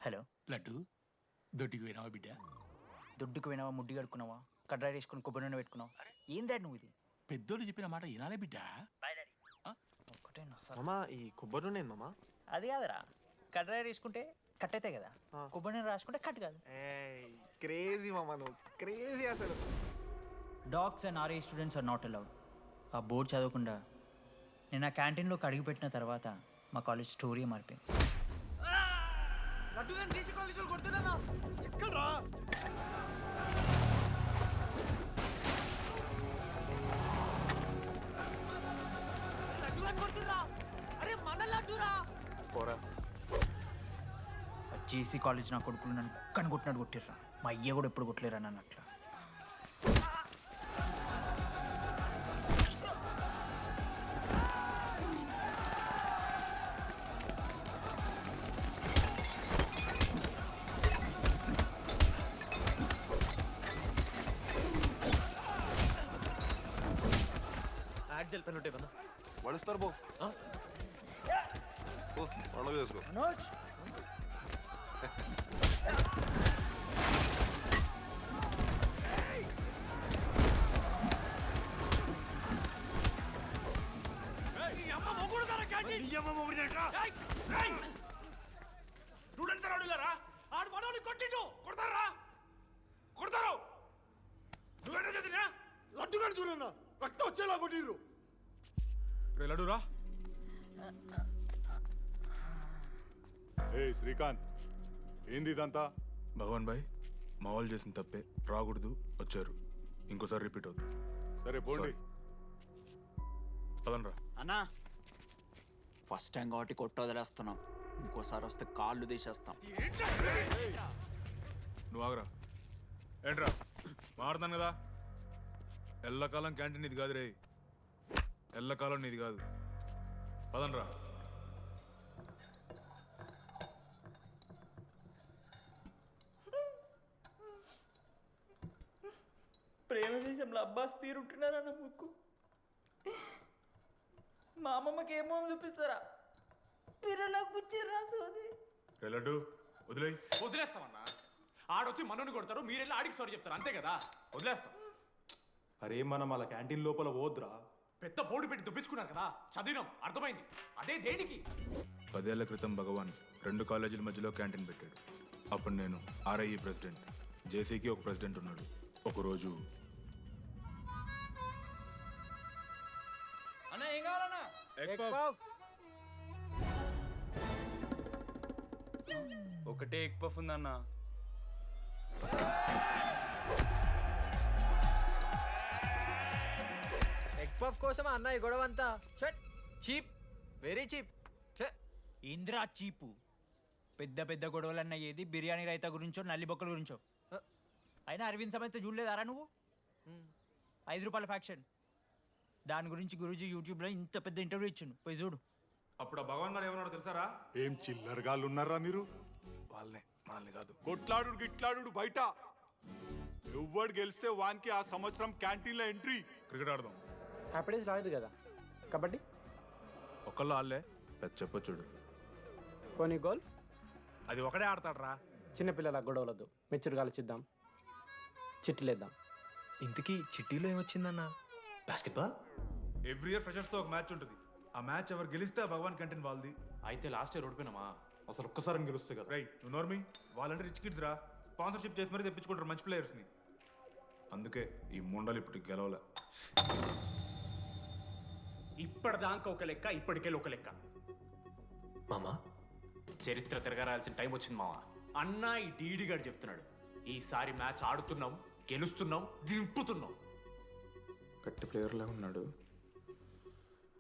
Hello. Laddu దొడ్డికి పోయినావా బిడ్డ? దుడ్డుకు పోయినావా, ముడ్డి కడుక్కున్నావా, కడ్రాయి వేసుకుని కొబ్బరి నూనె పెట్టుకున్నావు? ఏం డాడ్ నువ్వు ఇది? పెద్దోళ్ళు చెప్పిన మాట వినాలే బిడ్డ. ఒక్కటే మామా ఈ కొబ్బరి నూనె మామా. అది కాదురా, కడ్రాయి వేసుకుంటే కట్ అవుతాయి కదా, కొబ్బరి నూనె రాసుకుంటే కట్ కాదు. క్రేజీ మామా, నువ్వు క్రేజీ అసలు. Dogs and R A students are not allowed. ఆ బోర్డు చదవకుండా నేను ఆ క్యాంటీన్లోకి అడుగుపెట్టిన తర్వాత మా కాలేజ్ స్టోరీ మారిపోయింది. లడ్డు గాని తీసి కాలేజీలు కొడుతున్నా ఎక్కడ్రా? లడ్డు గాని కొడుతురా? అరే మన లడ్డురా. పోరా. జేసీ కాలేజ్ నా కొడుకులు నన్ను కుక్కని కొట్టినట్టు కొట్టిర్రా. మా అయ్య కూడా ఎప్పుడు కొట్టలేరా నన్ను అట్లా. యాడ్జల్ పెన్ ఉంటాయి కదా, వడిస్తారు బో పండుగ చేసుకో. లడ్డుగాని చూడన్నా రక్తం వచ్చేలా కొట్టిర్రు. లడ్డురా. ఏ శ్రీకాంత్, ఏంది ఇదంతా? భగవాన్ భాయ్, మా వాళ్ళు చేసిన తప్పే, రాకూడదు, వచ్చారు, ఇంకోసారి రిపీట్ అవుతుంది. సరే పోండి. పదనరా. అన్నా ఫస్ట్ టైం కాబట్టి కొట్ట వదిలేస్తున్నాం, ఇంకోసారి వస్తే కాళ్ళు తీసేస్తాం. నువ్వు ఆగరా. ఏంట్రా మారుతాను కదా, ఎల్లకాలం క్యాంటీన్ ఇది కాదు రే, ఎల్లకాలం నీది కాదు. పదనరా. ప్రేమ దేశంలో అబ్బాస్ తీరుంటున్నారన్న ముక్కు. మా అమ్మమ్మకి ఏమో చూపిస్తారా, పిల్లలకు పుచ్చిర్రా సోది. రే లడ్డు వదిలేయ్. వదిలేస్తామన్నా, ఆడొచ్చి మనోని కొడతారు, మీరెళ్ళి ఆడికి సారీ చెప్తారు, అంతే కదా, వదిలేస్తాం. అరే మనం అలా క్యాంటీన్ లోపల పోద్రా. పెద్ద బోర్డు పెట్టి దుబ్బించుకున్నారు కదా, చదివినాం, అర్థమైంది. అదే దేనికి? 10 ఏళ్ల క్రితం భగవాన్ 2 కాలేజీల మధ్యలో క్యాంటీన్ పెట్టాడు. అప్పుడు నేను ఆర్ఐఈ ప్రెసిడెంట్, జేసీకి ఒక ప్రెసిడెంట్ ఉన్నాడు. ఒకరోజు అన్న ఏం కావాలన్నా? ఒకటే ఎగ్ పఫ్ ఉందన్న. ఎగ్ పఫ్ కోసం అన్న ఈ గొడవ అంతా. Cheap, very cheap. ఇంద్రా చీపు. పెద్ద పెద్ద గొడవలు అన్నయ్యేది బిర్యానీ రైతా గురించో, నల్లి బొక్కల గురించో. అయినా అరవింద్ సమేత చూడలేదారా నువ్వు? 5 రూపాయల ఫ్యాక్షన్, దాని గురించి గురూజీ యూట్యూబ్లో ఇంత పెద్ద ఇంటర్వ్యూ ఇచ్చిండు, పోయి చూడు. అప్పుడు ఆ భగవాన్ గారు ఏమన్నాడు తెలుసారా? ఏం చిల్లరగాళ్ళు ఉన్నారా మీరు? వాళ్ళనే, మనల్ని కాదు. కొట్లాడు గిట్లాడు బయట. ఎవ్వడు గెలిస్తే వానికి ఆ సంవత్సరం క్యాంటీన్ లో ఎంట్రీ. క్రికెట్ ఆడదాం. హ్యాపీడేస్ రాలేదు కదా, కబడ్డీ ఒకళ్ళు ఆడలే, పెద్ద చెప్పొచ్చుడు. పోనీ గోల్. అది ఒకడే ఆడతాడ్రా. చిన్నపిల్లల గొడవలద్దు, మెచ్యూర్గా ఆలోచిద్దాం, చిట్టిలేద్దాం. ఇంతకీ చిట్టీలో ఏమొచ్చిందన్న? బాస్కెట్బాల్. ఎవ్రీ ఇయర్ ఫ్రెషర్స్ తో ఒక మ్యాచ్ ఉంటుంది. ఆ మ్యాచ్ ఎవరు గెలిస్తే ఆ భగవాన్ క్యాంటీన్ వాళ్ళది. అయితే లాస్ట్ ఇయర్ ఓడిపోయినామా? అసలు ఒక్కసారి గెలుస్తే కదా. రై నువ్వు నోర్మి, వాళ్ళంటే రిచ్ కిడ్స్ రా, స్పాన్సర్షిప్ చేసి మరీ తెప్పించుకుంటారు మంచి ప్లేయర్స్ ని. అందుకే ఈ ముండలు ఇప్పుడు గెలవలే. ఇప్పటిదాకా ఒక లెక్క, ఇప్పటికెళ్ళి ఒక లెక్క. మామా చరిత్ర తిరగరాల్సిన టైం వచ్చింది మావా. అన్నా ఈ డీడీ గారు చెప్తున్నాడు, ఈసారి మ్యాచ్ ఆడుతున్నాం, గెలుస్తున్నాం, దింపుతున్నాం. గట్టి ప్లేయర్లా ఉన్నాడు,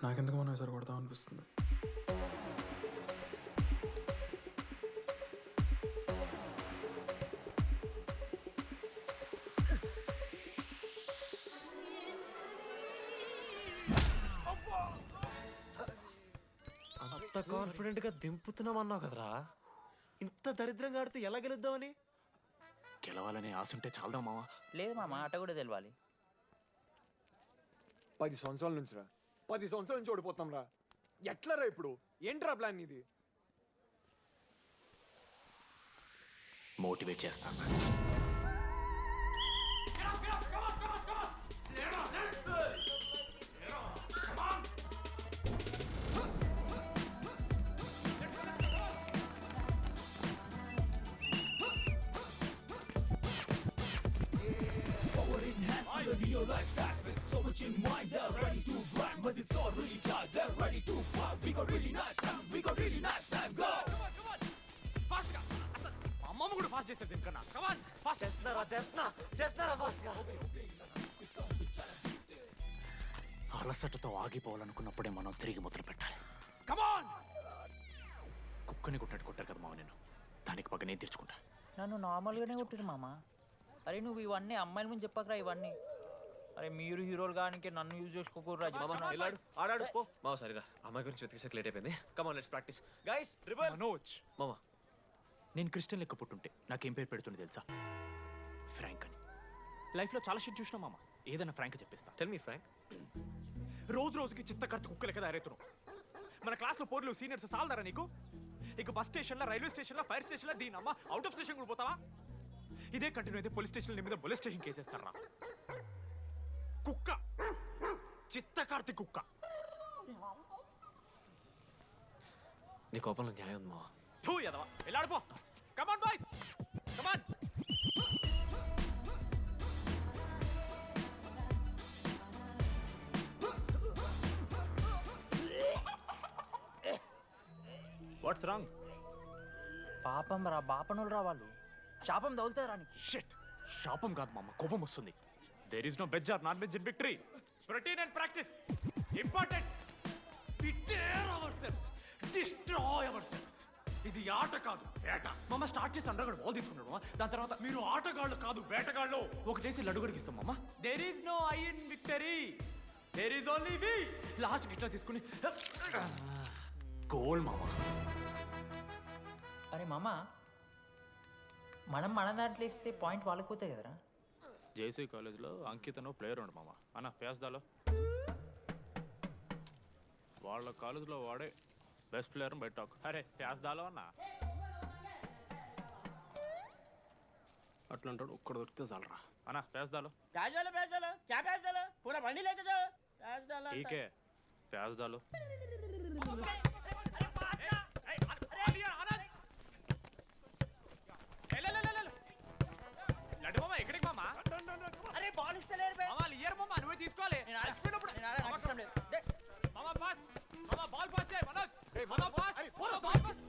నాకెందుకు మనం ఎసరు కొడతాం అనిపిస్తుంది. అంత కాన్ఫిడెంట్ గా దింపుతున్నాం అన్నావు కదరా, ఇంత దరిద్రంగా ఆడితే ఎలా గెలుద్దామని? గెలవాలనే ఆశుంటే చాలదా మావా? లేదు మామ, ఆట కూడా తెలవాలి. 10 సంవత్సరాల నుంచి రా, 10 సంవత్సరాల నుంచి ఓడిపోతాం రా. ఎట్లా రా ఇప్పుడు? ఏంట్రా ప్లాన్ ఇది? మోటివేట్ చేస్తాను. అమ్మమ్మ కూడా ఫాస్ట్ చేస్తారు దీనికన్నా. కమాన్ ఫాస్ట్ చేస్తున్నారా ఫాస్ట్ గా. అలసటతో ఆగిపోవాలనుకున్నప్పుడే మనం తిరిగి మొదలు పెట్టాలి. కమాన్. కుక్కని కొట్టినట్టు కొట్టారు కదా మామ నేను. దానికి పక్క నేను తెచ్చుకుంటా. నన్ను నార్మల్గానే కొట్టిరు మామ. అరే నువ్వు ఇవన్నీ అమ్మాయిల ముందు చెప్పకరా ఇవన్నీ. అరే మీరు హీరోలు కానీ నన్ను యూజ్ చేసుకోకూడరా. వెళ్ళాడు ఆడాడు పో మామ. సరిగా అమ్మాయి గురించి వెతికేసరికి లేట్ అయిపోయింది. Come on let's practice guys. Rebel Manoj, మామ నేను క్రిస్టియన్ లెక్క పుట్టుంటే నాకేం పేరు పెడుతుంది తెలుసా? ఫ్రాంక్ అని. లైఫ్లో చాలా షిట్ చూసినా మామ. ఏదైనా ఫ్రాంక్ చెప్పేస్తా. Tell me frank. రోజు రోజుకి చిత్తకర్త కుక్క లెక్క తయారవుతున్నావు. మన క్లాస్లో పోర్లు సీనియర్స్ సాలదారా నీకు? ఇక బస్ స్టేషన్లో, రైల్వే స్టేషన్లో, ఫైర్ స్టేషన్లో దీని అమ్మ అవుట్ ఆఫ్ స్టేషన్ కూడా పోతావా? ఇదే కంటిన్యూ అయితే పోలీస్ స్టేషన్ మీద పోలీస్ స్టేషన్ కేసేస్తారా? కుక్క, చిత్తకార్తి కుక్క. నీ కోపంలో న్యాయం ఉంది మామ. థూ ఎదవా, వెళ్ళాడిపో. Come on boys, come on. What's wrong? పాపం రా, బాపనులు రా వాళ్ళు. శాపం తగులుతుంది రాని. షిట్, శాపం కాదు మామ, కోపం వస్తుంది. There is no veg or non veg in victory. Protein and practice important. We dare ourselves, destroy ourselves. ఇది ఆట కాదు, వేట. మామ స్టార్ట్ చేసి అండర్గాడు బాల్ తీసుకున్నాడు. దాని తర్వాత మీరు ఆటగాళ్ళు కాదు వేటగాళ్ళు. ఒకటేసి లడ్డుగడికి ఇస్తాం మామ. There is no I in victory, there is only we. Last ఇట్లా తీసుకుని గోల్ మామ. అరే మామ, మనం మన దాంట్లో ఇస్తే పాయింట్ వాళ్ళకి పోతాయి కదరా. జేసీ కాలేజ్లో అంకితను ప్లేయర్ ఉండు మామ. అన్న పేస్దాలో వాళ్ళ కాలేజ్లో వాడే బెస్ట్ ప్లేయర్ బయట టాక్. అరే పేస్దాలో అన్న అట్లా అంటాడు. ఒక్కడ దొరికితే చాలరా అన్న. పేస్దాలో టీకే పేస్దాలో. లడ్డు మామ ఎక్కడికి మామ? అరే బాల్ ఇస్తలేరు బే. మామ ఇయర్ మామ, నువ్వే తీసుకోవాలి. నేను ఆడిపోయినప్పుడు నాకు ఇష్టం లేదు. మామ పాస్, మామ బాల్ పాస్ చేయి మనోజ్. మామ పాస్, బాల్ పాస్.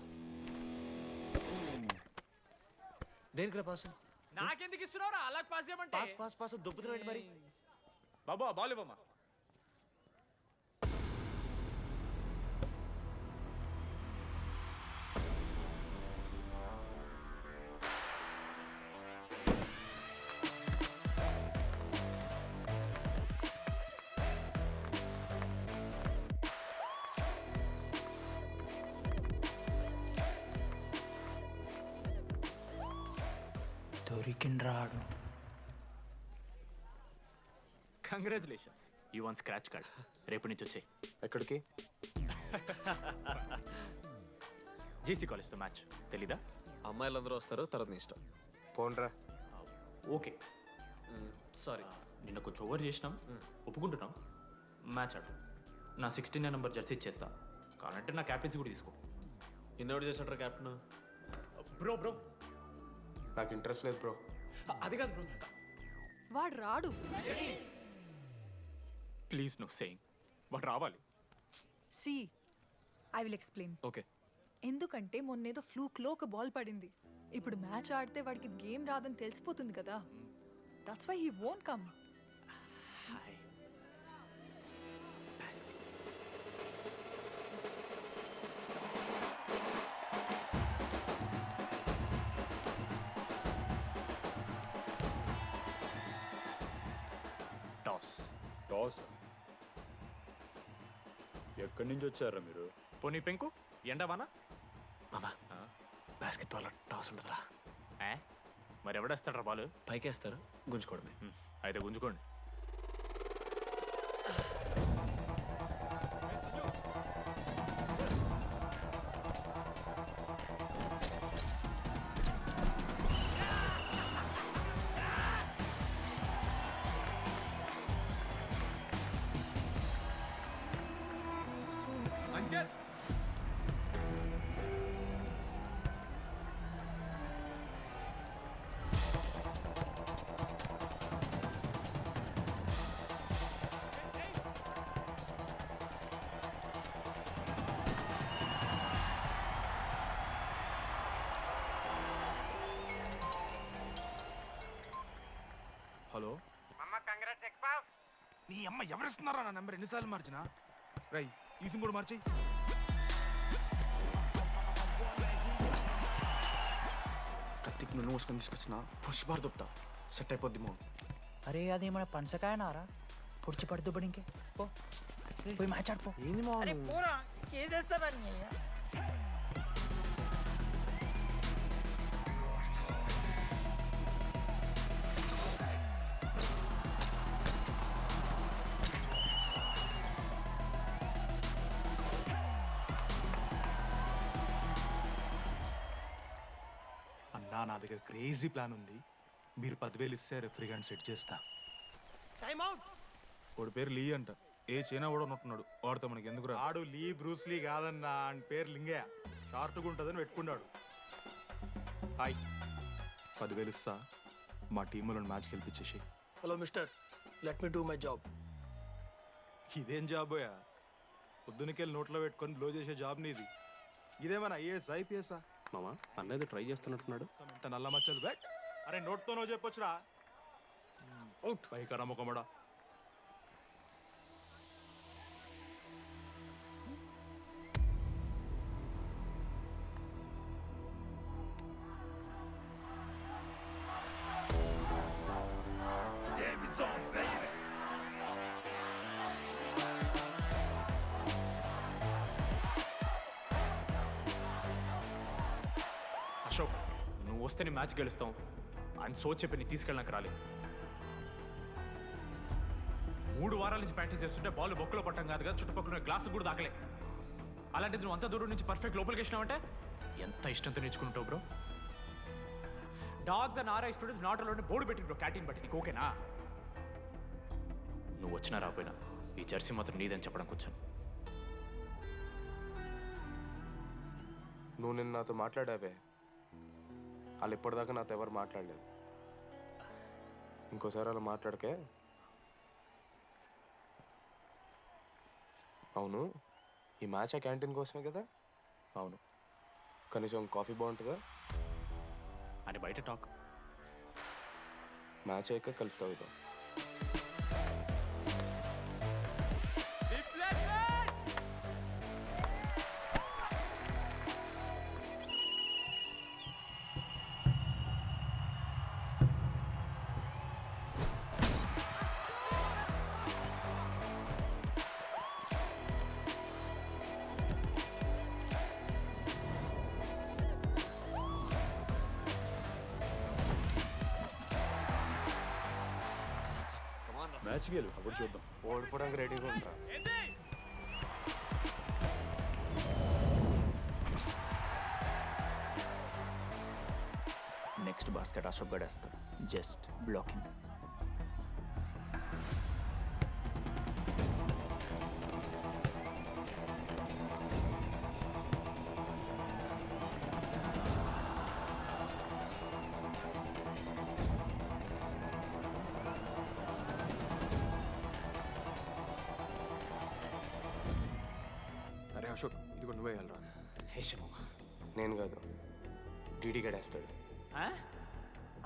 దేనికి రా పాస్? నాకెందుకు ఇస్తున్నావురా? అలా పాస్ చేయమంటే. పాస్ పాస్ పాస్ దొబ్బుతున్నాడు మరి. బాబు ఆ బాల్ ఇవ్వమ్మా. దొరికిండ్రాడు. Congratulations, you won scratch card. రేపు నుంచి వచ్చాయి. ఎక్కడికి? జేసీ కాలేజ్తో మ్యాచ్ తెలీదా? అమ్మాయిలందరూ వస్తారు, తర్వాత నీ ఇష్టం. పోన్రా. Okay sorry. నిన్న కొంచెం ఓవర్ చేసినాం, ఒప్పుకుంటున్నాం. మ్యాచ్ ఆడు. నా 69 నెంబర్ జెర్సీ ఇచ్చేస్తా. కావాలంటే నా క్యాప్టెన్సీ కూడా తీసుకో. ఇన్నోడు చేసినట్టు క్యాప్టెన్. బ్రో బ్రో నాకు ఇంట్రెస్ట్ లేదు బ్రో. అది కాదు బ్రో. వాడు రాడు. Please no saying. వాడు రావాలి. See I will explain. Okay. ఎందుకంటే మొన్నేదో ఫ్లూక్లో ఒక బాల్ పడింది. ఇప్పుడు మ్యాచ్ ఆడితే వాడికి గేమ్ రాదని తెలిసిపోతుంది కదా. That's why he won't come. Hi. Toss. Toss ఎక్కడి నుంచి వచ్చారా మీరు? పోనీ పెంకు ఎండవానా? మామా బాస్కెట్బాల్ టాస్ ఉండదురా. మరి ఎవడేస్తాడ్రా బాల్? పైకేస్తారు, గుంజుకోవడమే. అయితే గుంజుకోండి. అమ్మ ఎవరిస్తున్నారా నా నెంబర్ ఎన్నిసార్లు మార్చినా రై ఈ సిమ్ కూడా మార్చి కత్తికి నూనె మూసుకొని తీసుకొచ్చిన పుష్పార్ దుప్తా సెట్ అయిపోద్ది మో. అరే అదేమన్నా పంచకాయ నారా పొడిచి పడుతూ పడి ఇంకే పో పోయి మ్యాచ్ ఆడిపో. ఏంది మా అరే పోరా కేసేస్తారని. అన్నా నా దగ్గర క్రేజీ ప్లాన్ ఉంది. మీరు 10,000 ఇస్తే రెఫ్రీ గారిని సెట్ చేస్తా. వాడి పేరు లీ అంట. ఏ చైనా కూడా ఉన్నట్టున్నాడు. వాడితో మనకి ఎందుకు రా? ఆడు లీ బ్రూస్ లీ కాదన్నా, ఆయన పేరు లింగే. షార్ట్గా ఉంటుందని పెట్టుకున్నాడు. హాయ్ 10,000 ఇస్తా, మా టీంలో మ్యాచ్ గెలిపించేసి. Hello mister, let me do my job. ఇదేం జాబోయా? పొద్దునకెళ్ళి నోట్లో పెట్టుకొని బ్లో చేసే జాబ్ నీది. ఇదేమన్నా ఐఏఎస్ ఐపీఎస్ఆ? మామ అన్నది ట్రై చేస్తున్నట్టున్నాడు. ఇంత నల్ల మచ్చలు బెట్. అరే నోట్తోనో చెప్పొచ్చురా. పైకరా ముఖమడా. అశోక్, నువ్వు వస్తే నీ మ్యాచ్ గెలుస్తాం అని సో చెప్పి నీ తీసుకెళ్ళడానికి రాలేదు. 3 వారాల నుంచి ప్రాక్టీస్ చేస్తుంటే బాల్ బొక్కలో పట్టం కాదు కదా, చుట్టుపక్కల గ్లాసు కూడా దాకలే. అలాంటిది నువ్వు అంత దూరం నుంచి పర్ఫెక్ట్ లోపలికి వేసినావంటే ఎంత ఇష్టంతో నేర్చుకుంటావు bro. Dogs and RI students not allowed board పెట్టి బ్రో, క్యాంటీన్ బట్టి. నీకు ఓకేనా? నువ్వు వచ్చినా రాపోయినా ఈ జెర్సీ మాత్రం నీదని చెప్పడానికి వచ్చాను. నువ్వు నిన్న నాతో మాట్లాడావే, వాళ్ళు ఇప్పటిదాకా నాతో ఎవరు మాట్లాడలేదు. ఇంకోసారి అలా మాట్లాడకే. అవును, ఈ మ్యాచ్ ఆ క్యాంటీన్ కోసమే కదా? అవును. కనీసం కాఫీ బాగుంటుందా అని బయట టాక్. మ్యాచ్ అయ్యాక కలిసి తాగుతాం. మ్యాచ్ గెలు అప్పుడు చూద్దాం. ఓడిపోవడానికి రెడీగా ఉంటారా? నెక్స్ట్ బాస్కెట్ అశోక్ గడేస్తాడు. Just blocking. అరే అశోక్, ఇదిగో నువ్వే వెళ్ళరా. హేషమా, నేను కాదు, డీడీ గడేస్తాడు.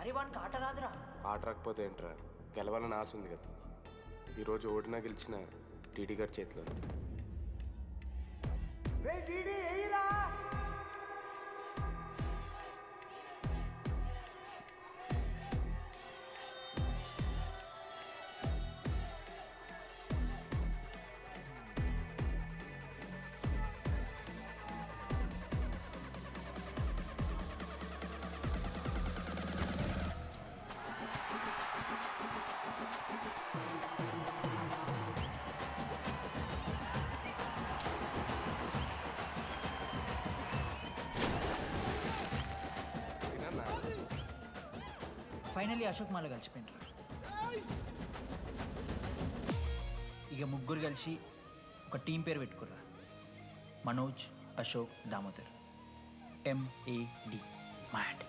అరే వానికి ఆట రాదురా. ఆట రాకపోతే ఏంట్రా, గెలవాలని ఆశ ఉంది కదా. ఈరోజు ఓడినా గెలిచిన డీడీ గారి చేతిలో. ఫైనల్లీ అశోక్ మాల కలిసిపోయినరా. ఇక ముగ్గురు కలిసి ఒక టీం పేరు పెట్టుకుర్రా. మనోజ్, అశోక్, దామోదర్. MAD. మ్యాడ్.